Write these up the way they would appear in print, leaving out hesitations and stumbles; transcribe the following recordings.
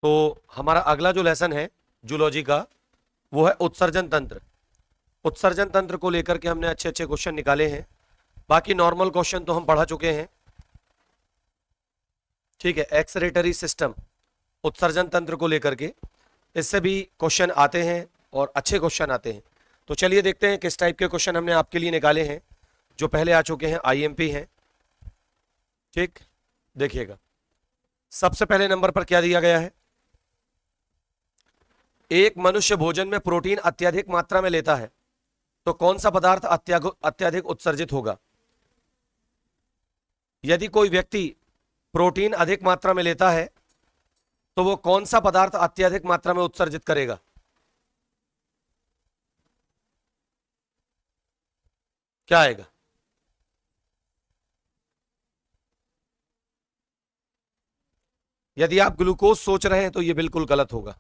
तो हमारा अगला जो लेसन है जूलॉजी का वो है उत्सर्जन तंत्र। उत्सर्जन तंत्र को लेकर के हमने अच्छे अच्छे क्वेश्चन निकाले हैं। बाकी नॉर्मल क्वेश्चन तो हम पढ़ा चुके हैं, ठीक है। एक्सरेटरी सिस्टम, उत्सर्जन तंत्र को लेकर के इससे भी क्वेश्चन आते हैं और अच्छे क्वेश्चन आते हैं। तो चलिए देखते हैं किस टाइप के क्वेश्चन हमने आपके लिए निकाले हैं जो पहले आ चुके हैं, आईएमपी हैं, ठीक। देखिएगा सबसे पहले नंबर पर क्या दिया गया है, एक मनुष्य भोजन में प्रोटीन अत्यधिक मात्रा में लेता है तो कौन सा पदार्थ अत्यधिक उत्सर्जित होगा। यदि कोई व्यक्ति प्रोटीन अधिक मात्रा में लेता है तो वो कौन सा पदार्थ अत्यधिक मात्रा में उत्सर्जित करेगा। क्या आएगा, यदि आप ग्लूकोज सोच रहे हैं तो यह बिल्कुल गलत होगा।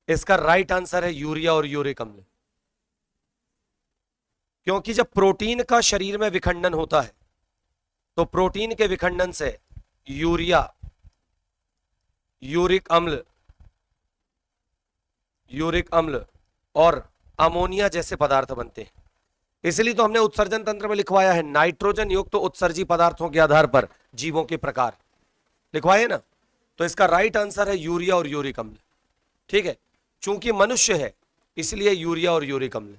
इसका राइट आंसर है यूरिया और यूरिक अम्ल। क्योंकि जब प्रोटीन का शरीर में विखंडन होता है तो प्रोटीन के विखंडन से यूरिया, यूरिक अम्ल और अमोनिया जैसे पदार्थ बनते हैं। इसलिए तो हमने उत्सर्जन तंत्र में लिखवाया है नाइट्रोजन युक्त तो उत्सर्जी पदार्थों के आधार पर जीवों के प्रकार लिखवाए ना। तो इसका राइट आंसर है यूरिया और यूरिक अम्ल, ठीक है। चूंकि मनुष्य है इसलिए यूरिया और यूरिक अम्ल,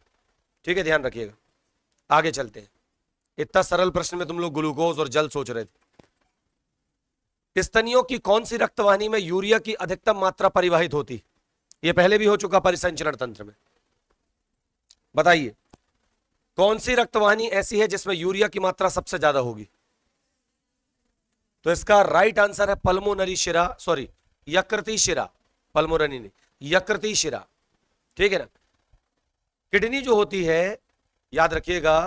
ठीक है, ध्यान रखिएगा। आगे चलते हैं। इतना सरल प्रश्न में तुम लोग ग्लूकोज और जल सोच रहे थे। स्तनियों की कौन सी रक्तवाहिनी में यूरिया की अधिकतम मात्रा परिवाहित होती, यह पहले भी हो चुका परिसंचरण तंत्र में। बताइए कौन सी रक्तवाहिनी ऐसी है जिसमें यूरिया की मात्रा सबसे ज्यादा होगी। तो इसका राइट आंसर है पल्मोनरी शिरा, सॉरी यकृती शिरा, पल्मोनरी नहीं, यकृती शिरा, ठीक है ना। किडनी जो होती है, याद रखिएगा,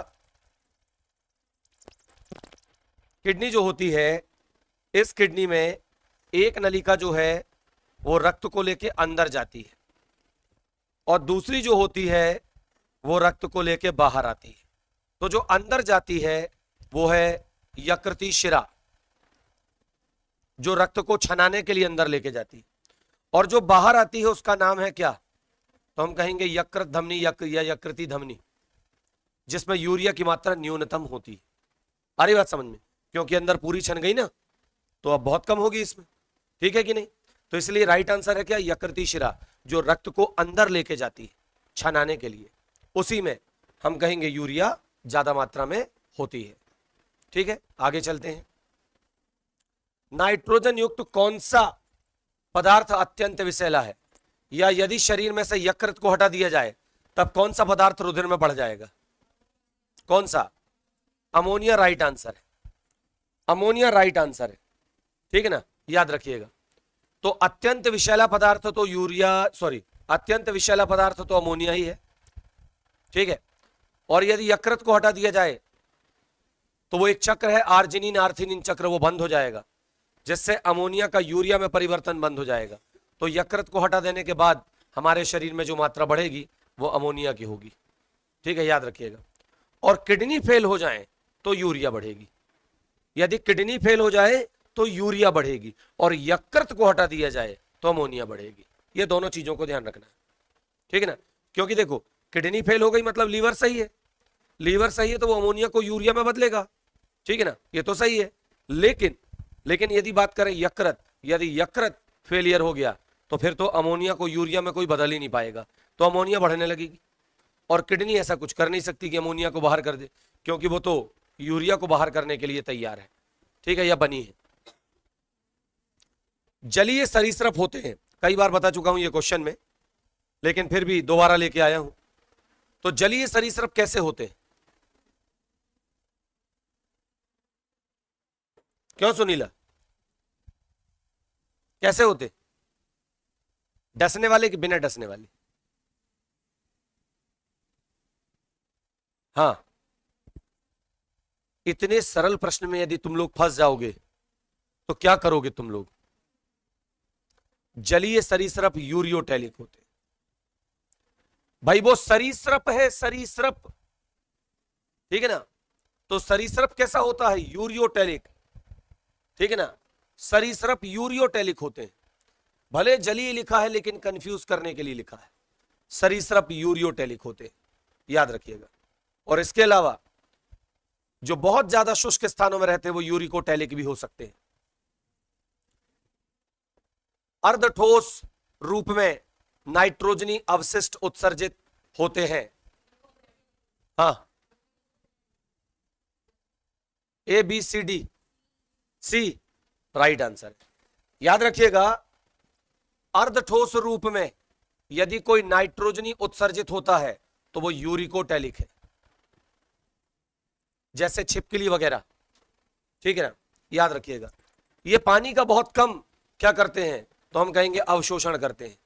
किडनी जो होती है, इस किडनी में एक नलिका जो है वो रक्त को लेके अंदर जाती है और दूसरी जो होती है वो रक्त को लेके बाहर आती है। तो जो अंदर जाती है वो है यकृती शिरा, जो रक्त को छनाने के लिए अंदर लेके जाती है, और जो बाहर आती है उसका नाम है क्या, तो हम कहेंगे यकृत धमनी या यकृती धमनी, जिसमें यूरिया की मात्रा न्यूनतम होती है। आ रही बात समझ में, क्योंकि अंदर पूरी छन गई ना तो अब बहुत कम होगी इसमें, ठीक है कि नहीं। तो इसलिए राइट आंसर है क्या, यकृती शिरा, जो रक्त को अंदर लेके जाती है छनाने के लिए, उसी में हम कहेंगे यूरिया ज्यादा मात्रा में होती है, ठीक है। आगे चलते हैं। नाइट्रोजन युक्त कौन सा पदार्थ अत्यंत विषैला है, या यदि शरीर में से यकृत को हटा दिया जाए तब कौन सा पदार्थ रुधिर में बढ़ जाएगा, कौन सा। अमोनिया राइट आंसर है, अमोनिया राइट आंसर है, ठीक है ना, याद रखिएगा। तो अत्यंत विषैला पदार्थ तो यूरिया, सॉरी अत्यंत विषैला पदार्थ तो अमोनिया ही है, ठीक है। और यदि यकृत को हटा दिया जाए तो वो एक चक्र है आर्जिनिन आर्थिनिन चक्र, वो बंद हो जाएगा, जिससे अमोनिया का यूरिया में परिवर्तन बंद हो जाएगा। तो यकृत को हटा देने के बाद हमारे शरीर में जो मात्रा बढ़ेगी वो अमोनिया की होगी, ठीक है, याद रखिएगा। और किडनी फेल हो जाए तो यूरिया बढ़ेगी, यदि किडनी फेल हो जाए तो यूरिया बढ़ेगी, और यकृत को हटा दिया जाए तो अमोनिया बढ़ेगी। ये दोनों चीजों को ध्यान रखना है, ठीक है ना। क्योंकि देखो किडनी फेल हो गई मतलब लीवर सही है, लीवर सही है तो वो अमोनिया को यूरिया में बदलेगा, ठीक है ना, ये तो सही है। लेकिन यदि बात करें यकृत, यदि यकृत फेलियर हो गया तो फिर तो अमोनिया को यूरिया में कोई बदल ही नहीं पाएगा, तो अमोनिया बढ़ने लगेगी। और किडनी ऐसा कुछ कर नहीं सकती कि अमोनिया को बाहर कर दे, क्योंकि वो तो यूरिया को बाहर करने के लिए तैयार है, ठीक है, या बनी है। जलीय सरीसृप होते हैं, कई बार बता चुका हूं ये क्वेश्चन में, लेकिन फिर भी दोबारा लेके आया हूं। तो जलीय सरीसृप कैसे होते हैं, क्यों सुनीला, कैसे होते, डसने वाले कि बिना डसने वाले। हाँ, इतने सरल प्रश्न में यदि तुम लोग फंस जाओगे तो क्या करोगे तुम लोग। जलीय सरीसृप यूरियोटैलिक होते, भाई वो सरीसृप है, सरीसृप, ठीक है ना। तो सरीसृप कैसा होता है, यूरियोटैलिक, ठीक है ना। सरीसृप यूरियोटेलिक होते हैं। भले जलीय लिखा है लेकिन कंफ्यूज करने के लिए लिखा है, सरीसृप यूरियोटेलिक होते हैं, याद रखिएगा। और इसके अलावा जो बहुत ज्यादा शुष्क स्थानों में रहते हैं वो यूरिकोटेलिक भी हो सकते हैं। अर्धठोस रूप में नाइट्रोजनी अवशिष्ट उत्सर्जित होते हैं। हाँ, A B C D, C right answer. याद रखिएगा, अर्धठोस रूप में यदि कोई नाइट्रोजनी उत्सर्जित होता है तो वो यूरिकोटेलिक है, जैसे छिपकली वगैरह, ठीक है ना, याद रखिएगा। ये पानी का बहुत कम क्या करते हैं, तो हम कहेंगे अवशोषण करते हैं,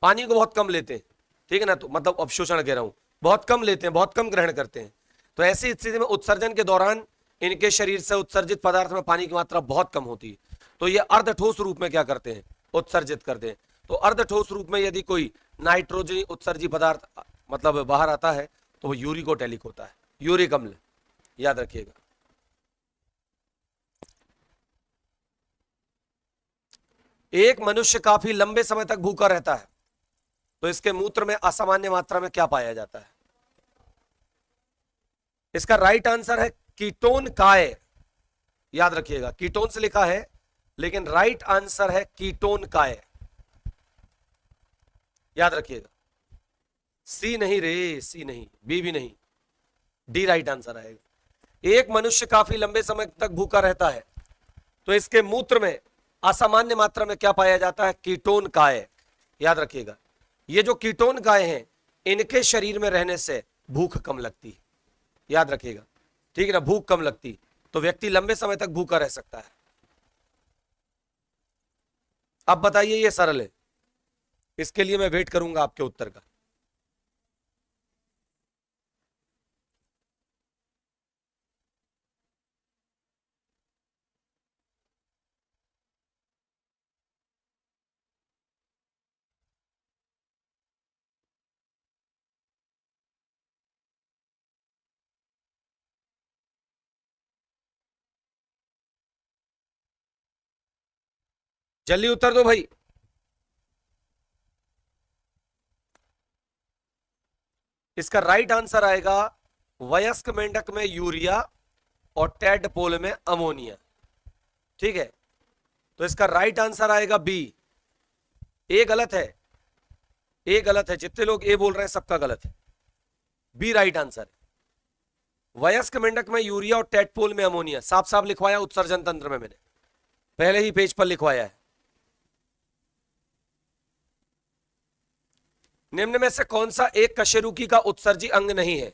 पानी को बहुत कम लेते हैं, ठीक है ना, तो मतलब अवशोषण कह रहा हूं, बहुत कम लेते हैं, बहुत कम ग्रहण करते हैं। तो ऐसी स्थिति में उत्सर्जन के दौरान इनके शरीर से उत्सर्जित पदार्थ में पानी की मात्रा बहुत कम होती है, तो ये अर्धठोस रूप में क्या करते हैं, उत्सर्जित करते हैं। तो अर्धठोस रूप में यदि कोई नाइट्रोजनी उत्सर्जित पदार्थ मतलब बाहर आता है तो वो यूरिकोटेलिक होता है, यूरिक अम्ल, याद रखिएगा। एक मनुष्य काफी लंबे समय तक भूखा रहता है तो इसके मूत्र में असामान्य मात्रा में क्या पाया जाता है? इसका राइट आंसर है कीटोन काय। याद रखिएगा, कीटोन से लिखा है लेकिन राइट आंसर है कीटोन काय, याद रखिएगा। सी नहीं रे, सी नहीं, बी भी नहीं, डी राइट आंसर आएगा। एक मनुष्य काफी लंबे समय तक भूखा रहता है तो इसके मूत्र में असामान्य मात्रा में क्या पाया जाता है? कीटोन काय, याद रखिएगा। ये जो कीटोन काय हैं इनके शरीर में रहने से भूख कम लगती है, याद रखिएगा, ठीक है ना, भूख कम लगती तो व्यक्ति लंबे समय तक भूखा रह सकता है। अब बताइए, ये सरल है, इसके लिए मैं वेट करूंगा आपके उत्तर का। जल्दी उत्तर दो भाई। इसका राइट आंसर आएगा वयस्क मेंढक में यूरिया और टेडपोल में अमोनिया, ठीक है। तो इसका राइट आंसर आएगा बी। ए गलत है, ए गलत है, जितने लोग ए बोल रहे हैं सबका गलत है, बी राइट आंसर। वयस्क मेंढक में यूरिया और टेडपोल में अमोनिया, साफ साफ लिखवाया उत्सर्जन तंत्र में, मैंने पहले ही पेज पर लिखवाया है। निम्न में से कौन सा एक कशेरुकी का उत्सर्जी अंग नहीं है?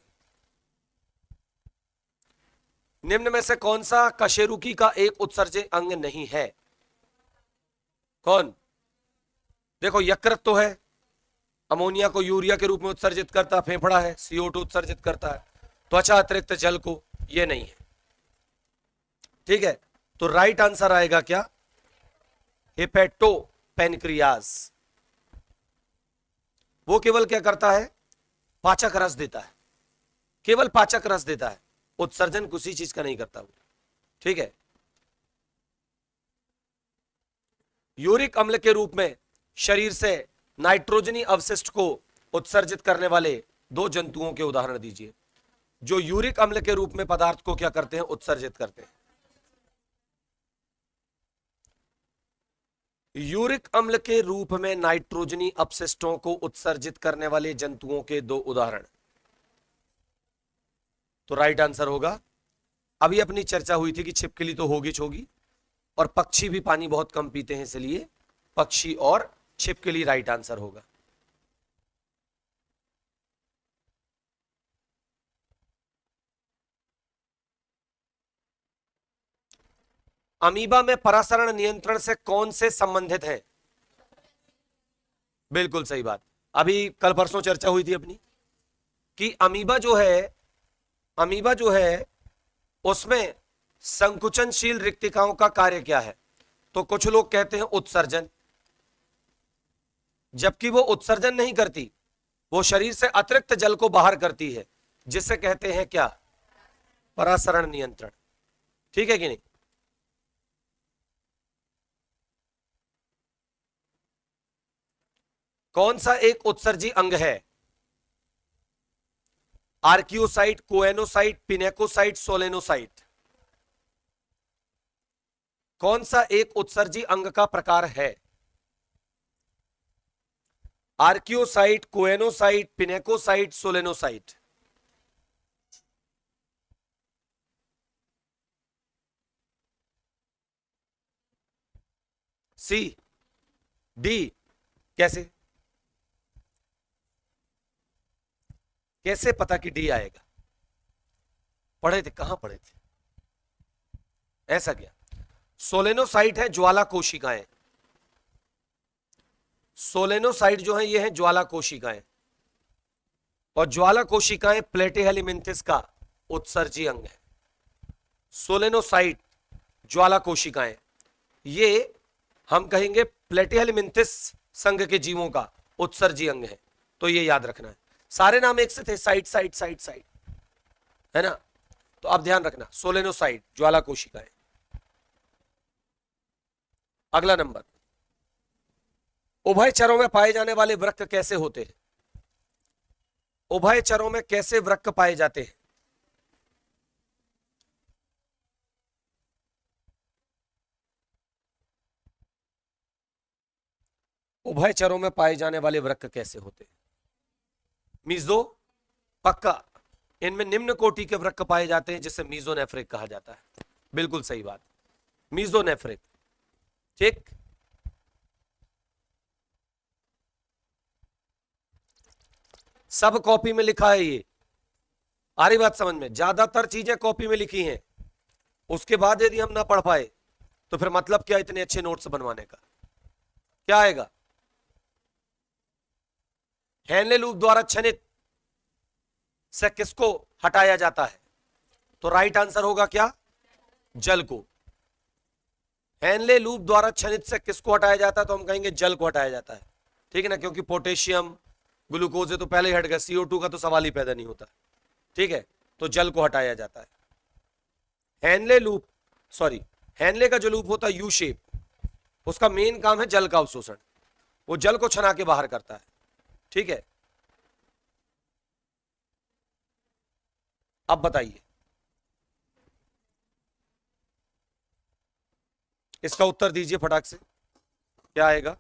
निम्न में से कौन सा कशेरुकी का एक उत्सर्जी अंग नहीं है? कौन? देखो, यकृत तो है, अमोनिया को यूरिया के रूप में उत्सर्जित करता, फेफड़ा है, CO2 उत्सर्जित करता है, त्वचा अतिरिक्त जल को, ये नहीं है, ठीक है। तो राइट आंसर आएगा क्या? Hepato pancreas. वो केवल क्या करता है? पाचक रस देता है, केवल पाचक रस देता है, उत्सर्जन किसी चीज का नहीं करता वो, ठीक है। यूरिक अम्ल के रूप में शरीर से नाइट्रोजनी अवशिष्ट को उत्सर्जित करने वाले दो जंतुओं के उदाहरण दीजिए जो यूरिक अम्ल के रूप में पदार्थ को क्या करते हैं? उत्सर्जित करते हैं। यूरिक अम्ल के रूप में नाइट्रोजनी अपशिष्टों को उत्सर्जित करने वाले जंतुओं के दो उदाहरण, तो राइट आंसर होगा, अभी अपनी चर्चा हुई थी कि छिपकली तो होगी होगी और पक्षी भी पानी बहुत कम पीते हैं, इसलिए पक्षी और छिपकली राइट आंसर होगा। अमीबा में परासरण नियंत्रण से कौन से संबंधित है? बिल्कुल सही बात, अभी कल परसों चर्चा हुई थी अपनी कि अमीबा जो है उसमें संकुचनशील रिक्तिकाओं का कार्य क्या है? तो कुछ लोग कहते हैं उत्सर्जन, जबकि वो उत्सर्जन नहीं करती, वो शरीर से अतिरिक्त जल को बाहर करती है, जिसे कहते हैं क्या? परासरण नियंत्रण, ठीक है कि नहीं? कौन सा एक उत्सर्जी अंग है? Archaeocyte, choanocyte, pinacocyte, solenocyte. कौन सा एक उत्सर्जी अंग का प्रकार है? Archaeocyte, choanocyte, pinacocyte, solenocyte. C, D. कैसे? कैसे पता कि डी आएगा? पढ़े थे, कहां पढ़े थे? ऐसा क्या? सोलेनोसाइट है ज्वाला कोशिकाएं। सोलेनोसाइट जो है ये है ज्वाला कोशिकाएं, और ज्वाला कोशिकाएं प्लेटिहेलिमिन्थिस का उत्सर्जी अंग है। सोलेनोसाइट ज्वाला कोशिकाएं, ये हम कहेंगे प्लेटिहेलिमिन्थिस संघ के जीवों का उत्सर्जी अंग है। तो ये याद रखना है। सारे नाम एक से थे, साइट साइट साइट साइट, है ना? तो आप ध्यान रखना, सोलेनोसाइट ज्वाला कोशिकाएं। अगला नंबर, उभयचरों में पाए जाने वाले वृक्क कैसे होते हैं? उभयचरों में कैसे वृक्क पाए जाते हैं? उभयचरों में पाए जाने वाले वृक्क कैसे होते हैं? मीजो, पक्का। इनमें निम्न कोटि के वृक्क पाए जाते हैं जिसे मीजोनेफ्रिक कहा जाता है। बिल्कुल सही बात, मीजोनेफ्रिक। ठीक, सब कॉपी में लिखा है ये। आ रही बात समझ में? ज्यादातर चीजें कॉपी में लिखी हैं, उसके बाद यदि हम ना पढ़ पाए तो फिर मतलब क्या इतने अच्छे नोट्स बनवाने का? क्या आएगा? हेनले लूप द्वारा छनित से किसको हटाया जाता है? तो राइट आंसर होगा क्या? जल को। हेनले लूप द्वारा छनित से किसको हटाया जाता है? तो हम कहेंगे जल को हटाया जाता है। ठीक है ना, क्योंकि पोटेशियम ग्लूकोज तो पहले ही हट गया, CO2 का तो सवाल ही पैदा नहीं होता। ठीक है, तो जल को हटाया जाता है। हेनले लूप, सॉरी, हेनले का जो लूप होता है यू शेप, उसका मेन काम है जल का अवशोषण। वो जल को छना के बाहर करता है। ठीक है, अब बताइए इसका उत्तर दीजिए फटाक से, क्या आएगा?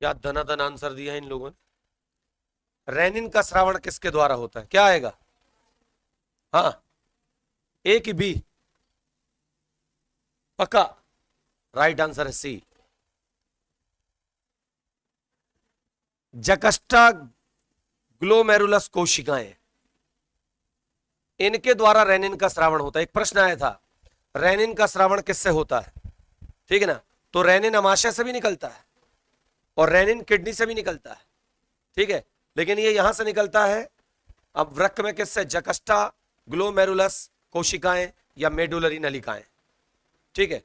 क्या धनाधन आंसर दिया है इन लोगों ने। रेनिन का श्रावण किसके द्वारा होता है? क्या आएगा? हाँ, ए की बी? पक्का? राइट आंसर है सी, जकस्टा ग्लोमेरुलस कोशिकाएं, इनके द्वारा रेनिन का श्रावण होता है। एक प्रश्न आया था, रेनिन का श्रावण किससे होता है? ठीक है ना, तो रेनिन अमाशय से भी निकलता है और रेनिन किडनी से भी निकलता है। ठीक है, लेकिन ये यहां से निकलता है अब वृक्क में किससे? जकस्टा ग्लोमेरुलस कोशिकाएं या मेडुलरी नलिकाएं। ठीक है,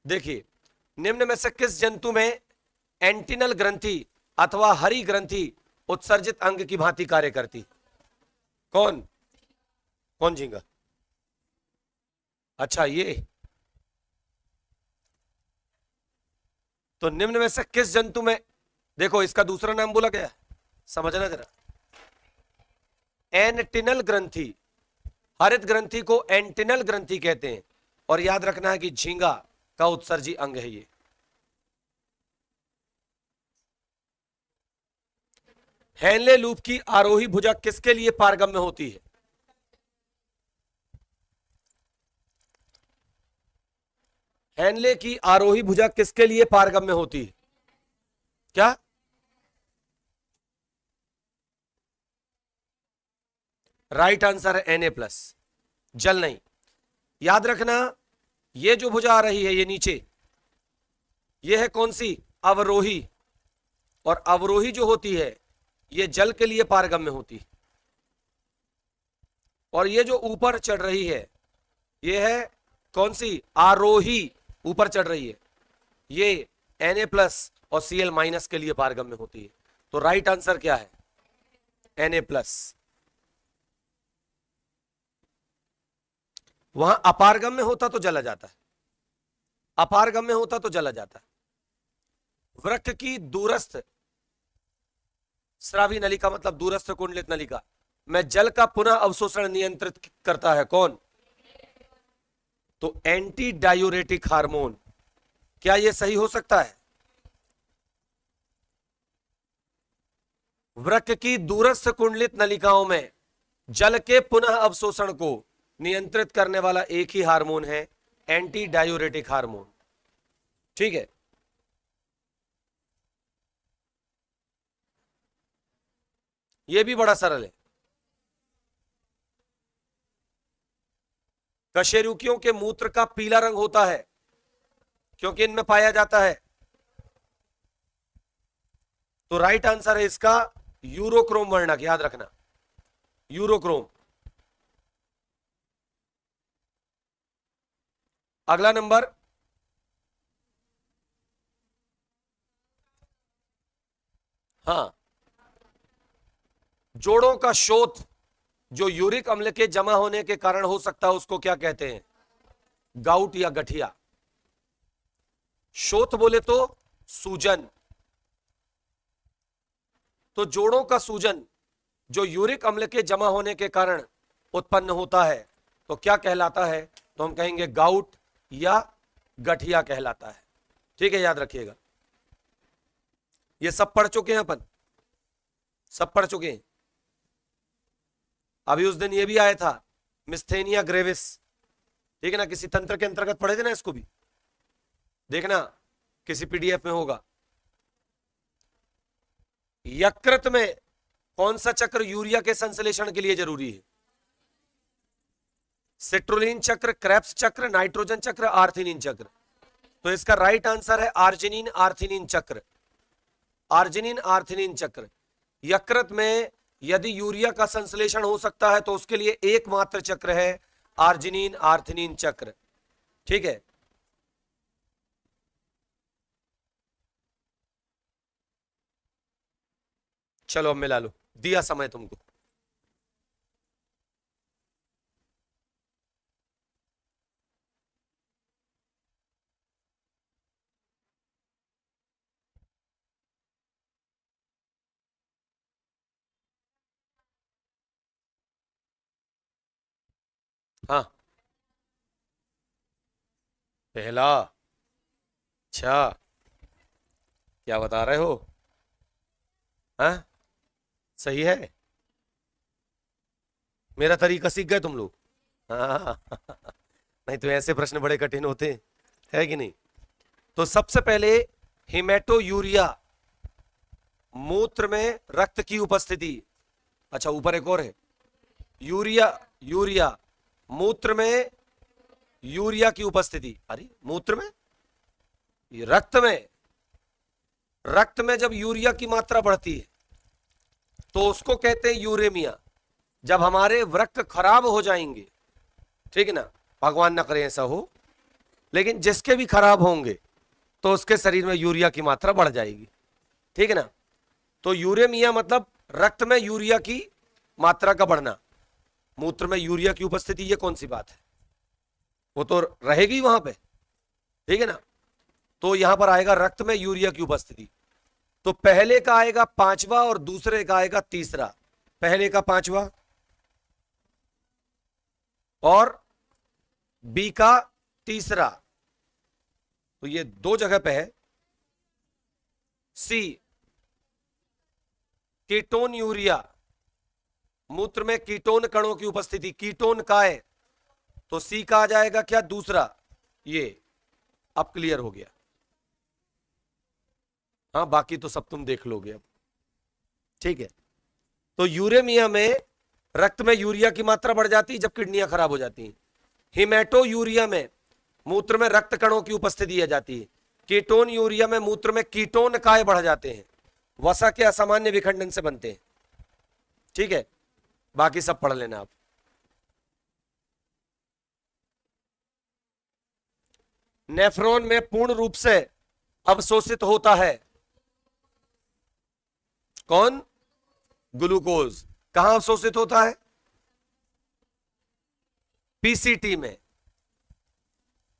देखिए निम्न में से किस जंतु में एंटिनल ग्रंथि अथवा हरी ग्रंथि उत्सर्जित अंग की भांति कार्य करती? कौन कौन झींगा? अच्छा, ये तो निम्न में से किस जंतु में, देखो इसका दूसरा नाम बोला गया, समझना जरा। एंटिनल ग्रंथि, हरित ग्रंथि को एंटिनल ग्रंथि कहते हैं, और याद रखना है कि झींगा का उत्सर्जी अंग है ये। हेनले लूप की आरोही भुजा किसके लिए पारगम्य होती है? हेनले की आरोही भुजा किसके लिए पारगम्य होती है? क्या? राइट आंसर है Na+, जल नहीं। याद रखना, ये जो भुजा आ रही है ये नीचे, ये है कौन सी? अवरोही। और अवरोही जो होती है ये जल के लिए पारगम्य होती, और ये जो ऊपर चढ़ रही है ये है कौन सी? आरोही, ऊपर चढ़ रही है, ये Na+ और Cl- के लिए पारगम्य होती है। तो राइट आंसर क्या है? Na+। वहां अपारगम्य होता तो जला जाता है, अपारगम्य होता तो जला जाता है। वृक्क की दूरस्थ स्रावी नलिका मतलब दूरस्थ कुंडलित नलिका में जल का पुनः अवशोषण नियंत्रित करता है कौन? तो एंटी डायूरेटिक हार्मोन। क्या यह सही हो सकता है? वृक्क की दूरस्थ कुंडलित नलिकाओं में जल के पुनः अवशोषण को नियंत्रित करने वाला एक ही हार्मोन है, एंटी डायूरेटिक हार्मोन। ठीक है, यह भी बड़ा सरल है। कशेरुकियों के मूत्र का पीला रंग होता है क्योंकि इनमें पाया जाता है, तो राइट आंसर है इसका यूरोक्रोम वर्णक। याद रखना, यूरोक्रोम। अगला नंबर, हाँ, जोड़ों का शोथ जो यूरिक अम्ल के जमा होने के कारण हो सकता है उसको क्या कहते हैं? गाउट या गठिया। शोथ बोले तो सूजन, तो जोड़ों का सूजन जो यूरिक अम्ल के जमा होने के कारण उत्पन्न होता है तो क्या कहलाता है? तो हम कहेंगे गाउट या गठिया कहलाता है। ठीक है, याद रखिएगा। ये सब पढ़ चुके हैं अपन, सब पढ़ चुके हैं। अभी उस दिन ये भी आया था मिस्थेनिया ग्रेविस, ठीक है ना, किसी तंत्र के अंतर्गत पढ़े थे ना, इसको भी देखना किसी पीडीएफ में होगा। यकृत में कौन सा चक्र यूरिया के संश्लेषण के लिए जरूरी है? सिट्रुलिन चक्र, क्रेब्स चक्र, नाइट्रोजन चक्र, आर्थिनिन चक्र। तो इसका राइट आंसर है आर्जिनिन आर्थिनिन चक्र। आर्जिनिन आर्थिनिन चक्र। यकृत में यदि यूरिया का संश्लेषण हो सकता है तो उसके लिए एकमात्र चक्र है आर्जिनिन आर्थिनिन चक्र। ठीक है, चलो अब मिला लो, दिया समय तुमको। हाँ, पहला। अच्छा, क्या बता रहे हो? हाँ, सही है। मेरा तरीका सीख गए तुम लोग। हाँ नहीं तो ऐसे प्रश्न बड़े कठिन होते हैं, है कि नहीं? तो सबसे पहले हिमेटोयूरिया, मूत्र में रक्त की उपस्थिति। अच्छा, ऊपर एक और है, यूरिया। यूरिया, मूत्र में यूरिया की उपस्थिति। अरे मूत्र में, ये रक्त में, रक्त में जब यूरिया की मात्रा बढ़ती है तो उसको कहते हैं यूरेमिया। जब हमारे वृक्क खराब हो जाएंगे, ठीक है ना, भगवान ना करे ऐसा हो, लेकिन जिसके भी खराब होंगे तो उसके शरीर में यूरिया की मात्रा बढ़ जाएगी। ठीक है ना, तो यूरेमिया मतलब रक्त में यूरिया की मात्रा का बढ़ना। मूत्र में यूरिया की उपस्थिति, ये कौन सी बात है? वो तो रहेगी वहां पे, ठीक है ना। तो यहां पर आएगा रक्त में यूरिया की उपस्थिति। तो पहले का आएगा 5वां और दूसरे का आएगा 3रा। पहले का 5वां और बी का 3रा। तो ये दो जगह पे है। सी, कीटोन यूरिया, मूत्र में कीटोन कणों की उपस्थिति। कीटोन का है तो सी का आ जाएगा क्या? दूसरा। ये अब क्लियर हो गया। हाँ, बाकी तो सब तुम देख लोगे अब। ठीक है, तो यूरेमिया में रक्त में यूरिया की मात्रा बढ़ जाती है जब किडनियां खराब हो जाती हैं। हिमेटो यूरिया में मूत्र में रक्त कणों की उपस्थिति आ जाती है। कीटोन यूरिया में मूत्र में कीटोन काय बढ़ जाते हैं, वसा के असामान्य विखंडन से बनते हैं। ठीक है, बाकी सब पढ़ लेना आप। नेफ्रॉन में पूर्ण रूप से अवशोषित होता है कौन? ग्लूकोज। कहां अवशोषित होता है? पीसीटी में।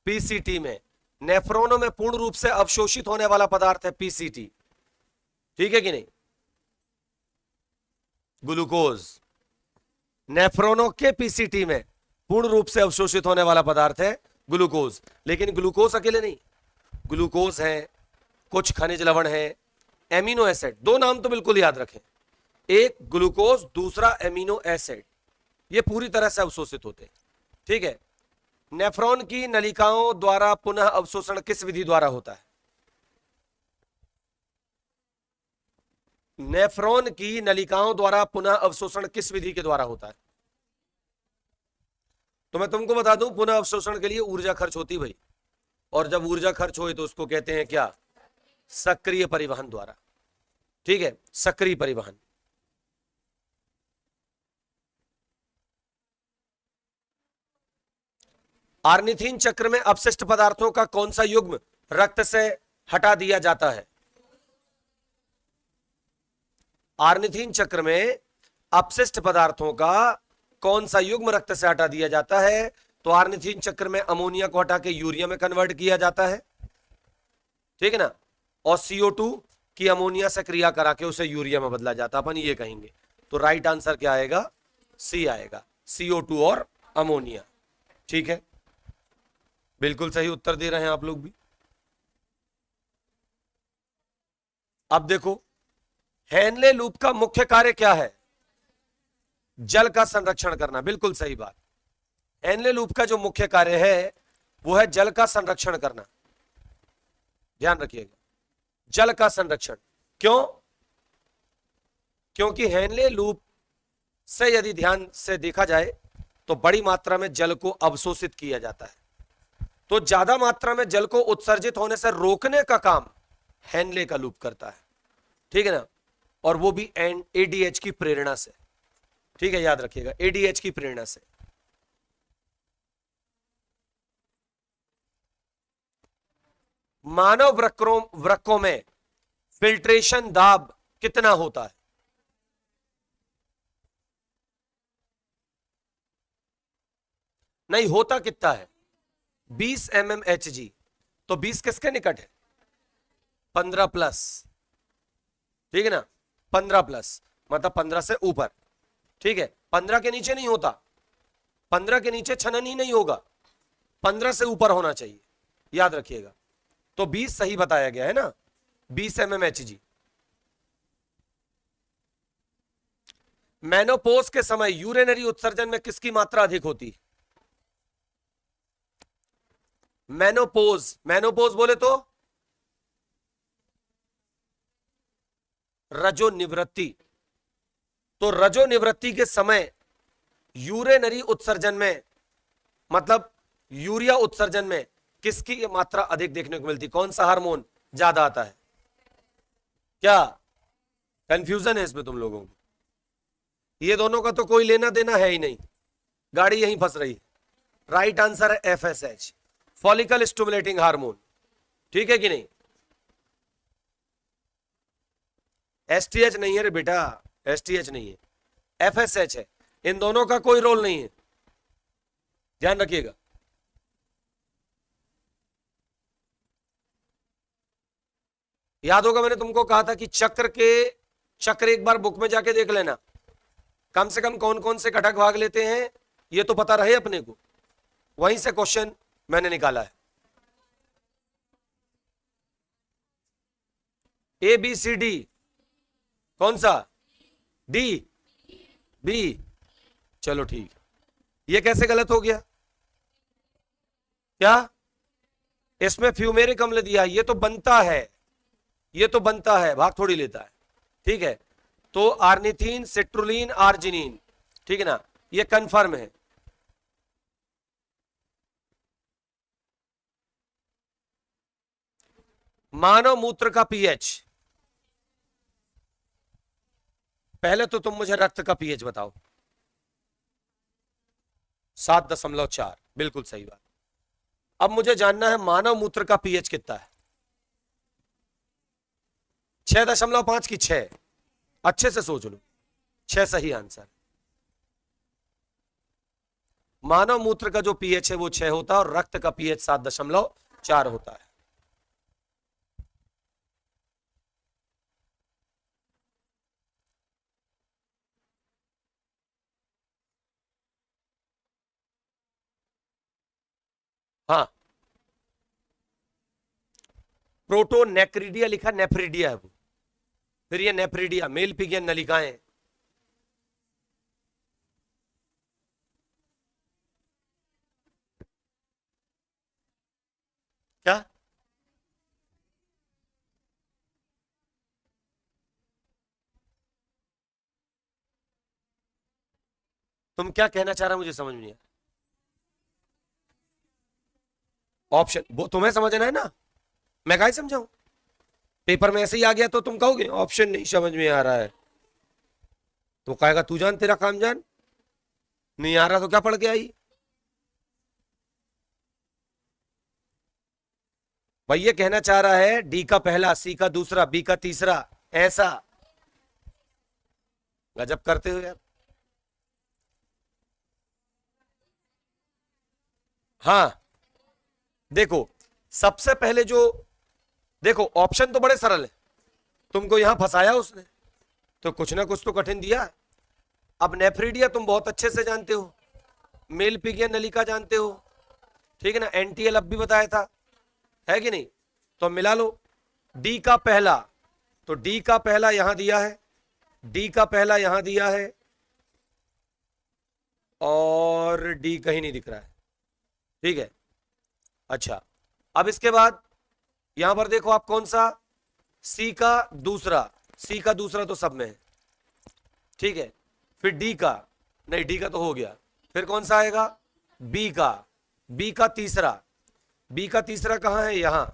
पीसीटी में नेफ्रॉनों में पूर्ण रूप से अवशोषित होने वाला पदार्थ है पीसीटी। ठीक है कि नहीं? ग्लूकोज नेफ्रॉनों के पीसीटी में पूर्ण रूप से अवशोषित होने वाला पदार्थ है ग्लूकोज। लेकिन ग्लूकोज अकेले नहीं, ग्लूकोज है, कुछ खनिज लवण है, एमिनो एसिड। दो नाम तो बिल्कुल याद रखें, एक ग्लूकोज, दूसरा एमिनो एसिड। ये पूरी तरह से अवशोषित होते हैं। ठीक है। नेफ्रॉन की नलिकाओं द्वारा पुनः अवशोषण किस विधि द्वारा होता है? नेफ्रॉन की नलिकाओं द्वारा पुनः अवशोषण किस विधि के द्वारा होता है? तो मैं तुमको बता दूं, पुनः अवशोषण के लिए ऊर्जा खर्च होती भाई, और जब ऊर्जा खर्च होए तो उसको कहते हैं क्या? सक्रिय परिवहन द्वारा। ठीक है, सक्रिय परिवहन। आर्निथीन चक्र में अपशिष्ट पदार्थों का कौन सा युग्म रक्त से हटा दिया जाता है? आर्निथीन चक्र में अपशिष्ट पदार्थों का कौन सा युग्म रक्त से हटा दिया जाता है? तो आर्निथीन चक्र में अमोनिया को हटा के यूरिया में कन्वर्ट किया जाता है। ठीक है ना? और CO2 की अमोनिया से क्रिया करा के उसे यूरिया में बदला जाता, अपन ये कहेंगे। तो राइट आंसर क्या आएगा? सी आएगा, CO2 और अमोनिया। ठीक है, बिल्कुल सही उत्तर दे रहे हैं आप लोग भी। अब देखो, हेनले लूप का मुख्य कार्य क्या है? जल का संरक्षण करना। बिल्कुल सही बात। हेनले लूप का जो मुख्य कार्य है वो है जल का संरक्षण करना। ध्यान रखिएगा, जल का संरक्षण। क्यों? क्योंकि हेनले लूप से यदि ध्यान से देखा जाए तो बड़ी मात्रा में जल को अवशोषित किया जाता है, तो ज्यादा मात्रा में जल को उत्सर्जित होने से रोकने का काम हेनले का लूप करता है। ठीक है ना? और वो भी ADH की प्रेरणा से। ठीक है, याद रखिएगा, ADH की प्रेरणा से। मानव वृक्कों में फिल्ट्रेशन दाब कितना होता है? नहीं, होता कितना है? 20 mmHg। तो 20 किसके निकट है? 15+। ठीक है ना? 15+, मतलब 15 से ऊपर। ठीक है, 15 के नीचे नहीं होता, 15 के नीचे छनन ही नहीं होगा, 15 से ऊपर होना चाहिए, याद रखिएगा। तो 20 सही बताया गया है ना, 20 mmHg। मेनोपोज के समय यूरिनरी उत्सर्जन में किसकी मात्रा अधिक होती है? मेनोपोज बोले तो रजो निवृत्ति। तो रजो निवृत्ति के समय यूरिनरी उत्सर्जन में, मतलब यूरिया उत्सर्जन में किसकी मात्रा अधिक देखने को मिलती? कौन सा हार्मोन ज्यादा आता है? क्या कंफ्यूजन है इसमें तुम लोगों को? ये दोनों का तो कोई लेना देना है ही नहीं, गाड़ी यहीं फंस रही है। राइट आंसर है FSH, फॉलिकल स्टिमुलेटिंग हार्मोन। ठीक है कि नहीं? STH नहीं है रे बेटा, STH नहीं है, FSH है। इन दोनों का कोई रोल नहीं है, ध्यान रखिएगा। याद होगा मैंने तुमको कहा था कि चक्र एक बार बुक में जाके देख लेना, कम से कम कौन कौन से घटक भाग लेते हैं ये तो पता रहे अपने को। वहीं से क्वेश्चन मैंने निकाला है। ABCD कौन सा? D B। चलो ठीक, ये कैसे गलत हो गया? क्या इसमें फ्यूमेरिक अम्ल दिया? ये तो बनता है, ये तो बनता है, भाग थोड़ी लेता है। ठीक है, तो आर्निथीन, सिट्रुलिन, आर्जिनिन। ठीक है ना? ये कंफर्म है। मानव मूत्र का पीएच, पहले तो तुम मुझे रक्त का पीएच बताओ। 7.4, बिल्कुल सही बात। अब मुझे जानना है मानव मूत्र का पीएच कितना है। 6.5 की 6, अच्छे से सोच लो, 6 सही आंसर। मानव मूत्र का जो पीएच है वो 6 होता है और रक्त का पीएच 7.4 होता है। हाँ, प्रोटोनेक्रिडिया लिखा, नेफ्रिडिया है वो, फिर ये नेफ्रिडिया मेल पिगियन नलिकाएं। क्या तुम क्या कहना चाह रहे हो, मुझे समझ नहीं आया। ऑप्शन वो तुम्हें समझना है ना, मैं क्या समझाऊं। पेपर में ऐसे ही आ गया तो तुम कहोगे ऑप्शन नहीं समझ में आ रहा है, तो कहेगा तू जान, तेरा काम जान, नहीं आ रहा तो क्या पढ़ के आई। भाई ये कहना चाह रहा है डी का पहला, सी का दूसरा, बी का तीसरा, ऐसा। गजब करते हो यार। हाँ देखो, सबसे पहले जो, देखो ऑप्शन तो बड़े सरल है, तुमको यहां फंसाया उसने, तो कुछ ना कुछ तो कठिन दिया है। अब नेफ्रिडिया तुम बहुत अच्छे से जानते हो, मेल पिगियन नलिका जानते हो, ठीक है ना, एनटीएल अब भी बताया था, है कि नहीं। तो मिला लो, डी का पहला, तो डी का पहला यहां दिया है, डी का पहला यहां दिया है, और डी कहीं नहीं दिख रहा है, ठीक है। अच्छा, अब इसके बाद यहां पर देखो आप कौन सा, सी का दूसरा, सी का दूसरा तो सब में है, ठीक है। फिर डी का, नहीं डी का तो हो गया, फिर कौन सा आएगा, बी का, बी का तीसरा, बी का तीसरा कहां है, यहां,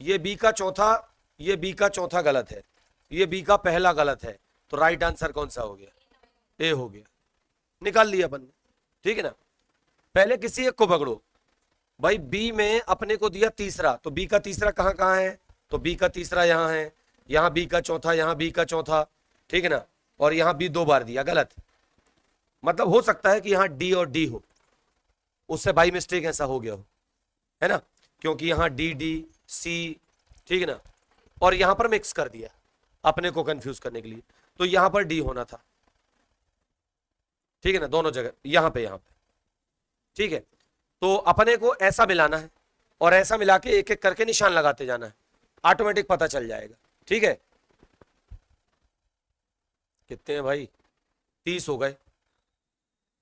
ये बी का चौथा, ये बी का चौथा गलत है, ये बी का पहला गलत है, तो राइट आंसर कौन सा हो गया, ए हो गया, निकाल लिया अपन ने, ठीक है ना। पहले किसी एक को पकड़ो, भाई बी में अपने को दिया तीसरा, तो बी का तीसरा कहां कहां है, तो बी का तीसरा यहां है, यहां बी का चौथा, यहां बी का चौथा, ठीक है ना, और यहां बी 2 बार दिया, गलत। मतलब हो सकता है कि यहां डी और डी हो, उससे बाई मिस्टेक ऐसा हो गया हो, है ना, क्योंकि यहां डी डी सी, ठीक है ना, और यहां पर मिक्स कर दिया अपने को कंफ्यूज करने के लिए, तो यहां पर डी होना था, ठीक है ना, दोनों जगह, यहां पे, ठीक है। तो अपने को ऐसा मिलाना है और ऐसा मिला के एक एक करके निशान लगाते जाना है, ऑटोमेटिक पता चल जाएगा, ठीक है। कितने हैं भाई, 30 हो गए।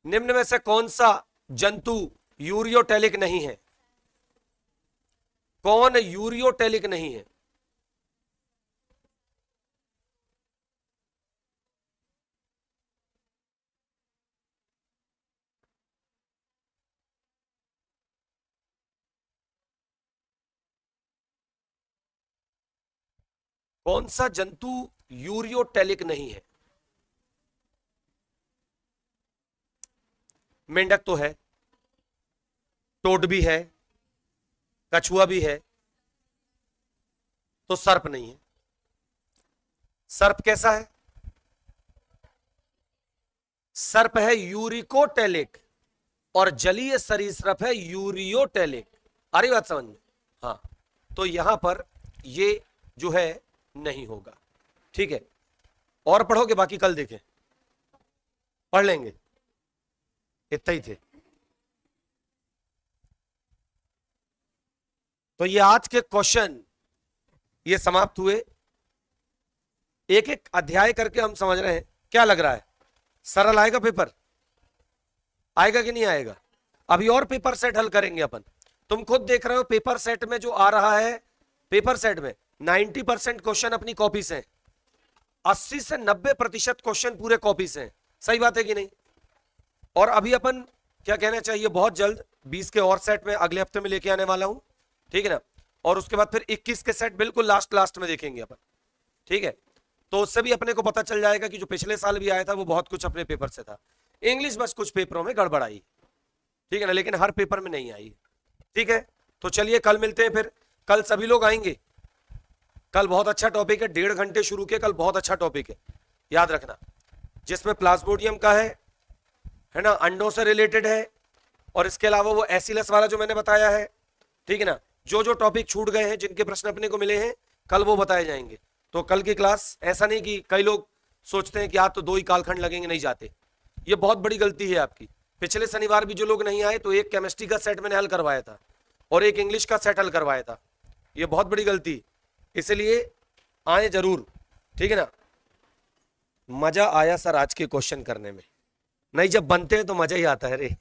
निम्न में से कौन सा जंतु यूरियोटेलिक नहीं है, कौन यूरियोटेलिक नहीं है, कौन सा जंतु यूरियोटेलिक नहीं है। मेंढक तो है, टोड भी है, कछुआ भी है, तो सर्प नहीं है। सर्प कैसा है, सर्प है यूरिकोटेलिक, और जलीय सरीसृप है यूरियोटेलिक। आ रही बात समझ में, हाँ, तो यहां पर ये जो है नहीं होगा, ठीक है। और पढ़ोगे, बाकी कल देखें, पढ़ लेंगे, इतना ही थे। तो ये आज के क्वेश्चन ये समाप्त हुए, एक एक अध्याय करके हम समझ रहे हैं। क्या लग रहा है, सरल आएगा पेपर, आएगा कि नहीं आएगा। अभी और पेपर सेट हल करेंगे अपन, तुम खुद देख रहे हो पेपर सेट में जो आ रहा है, पेपर सेट में 90% क्वेश्चन अपनी कॉपी से, 80 से 90% क्वेश्चन पूरे कॉपी से। सही बात है कि नहीं। और अभी अपन क्या कहना चाहिए, बहुत जल्द 20 के और सेट में अगले हफ्ते में लेके आने वाला हूं, ठीक है ना। और उसके बाद फिर 21 के सेट बिल्कुल लास्ट लास्ट में देखेंगे अपन, ठीक है। तो उससे भी अपने को पता चल जाएगा कि जो पिछले साल भी आया था वो बहुत कुछ अपने पेपर से था। इंग्लिश बस कुछ पेपरों में गड़बड़ आई, ठीक है ना, लेकिन हर पेपर में नहीं आई, ठीक है। तो चलिए कल मिलते हैं फिर, कल सभी लोग आएंगे। कल बहुत अच्छा टॉपिक है, 1.5 घंटे शुरू के, कल बहुत अच्छा टॉपिक है, याद रखना, जिसमें प्लाज्मोडियम का है ना, अंडों से रिलेटेड है, और इसके अलावा वो एसिलस वाला जो मैंने बताया है, ठीक है ना। जो जो टॉपिक छूट गए हैं, जिनके प्रश्न अपने को मिले हैं, कल वो बताए जाएंगे। तो कल की क्लास, ऐसा नहीं कि कई लोग सोचते हैं कि आज तो 2 ही कालखंड लगेंगे, नहीं जाते, ये बहुत बड़ी गलती है आपकी। पिछले शनिवार भी जो लोग नहीं आए, तो एक केमिस्ट्री का सेट मैंने हल करवाया था और एक इंग्लिश का सेट हल करवाया था, ये बहुत बड़ी गलती, इसलिए आए जरूर, ठीक है ना। मजा आया सर आज के क्वेश्चन करने में, नहीं जब बनते हैं तो मजा ही आता है रे।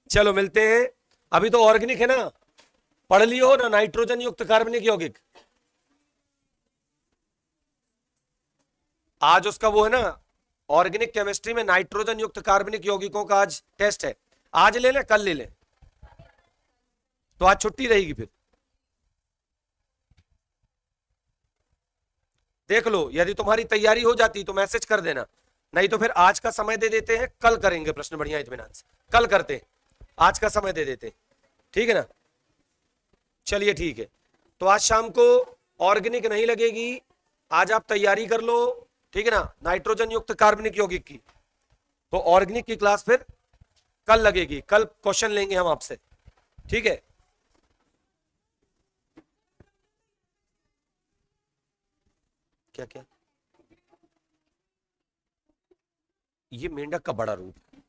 चलो मिलते हैं। अभी तो ऑर्गेनिक है ना, पढ़ लियो ना, नाइट्रोजन युक्त कार्बनिक यौगिक, आज उसका वो है ना, ऑर्गेनिक केमिस्ट्री में नाइट्रोजन युक्त कार्बनिक यौगिकों का आज टेस्ट है। आज ले लें, कल ले लें, तो आज छुट्टी रहेगी फिर, देख लो। यदि तुम्हारी तैयारी हो जाती तो मैसेज कर देना, नहीं तो फिर आज का समय दे देते हैं, कल करेंगे प्रश्न बढ़िया इत्मीनान से, कल करते हैं, आज का समय दे देते हैं, ठीक है ना। चलिए ठीक है, तो आज शाम को ऑर्गेनिक नहीं लगेगी, आज आप तैयारी कर लो, ठीक है ना, नाइट्रोजन युक्त कार्बनिक यौगिक की। तो ऑर्गेनिक की क्लास फिर कल लगेगी, कल क्वेश्चन लेंगे हम आपसे, ठीक है। क्या क्या, ये मेंढक का बड़ा रूप है,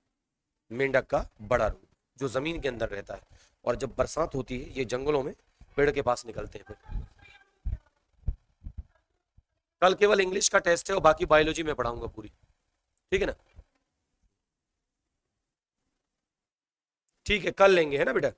मेंढक का बड़ा रूप जो जमीन के अंदर रहता है, और जब बरसात होती है ये जंगलों में पेड़ के पास निकलते हैं फिर। कल केवल इंग्लिश का टेस्ट है और बाकी बायोलॉजी में पढ़ाऊंगा पूरी, ठीक है ना। ठीक है, कल लेंगे, है ना बेटा।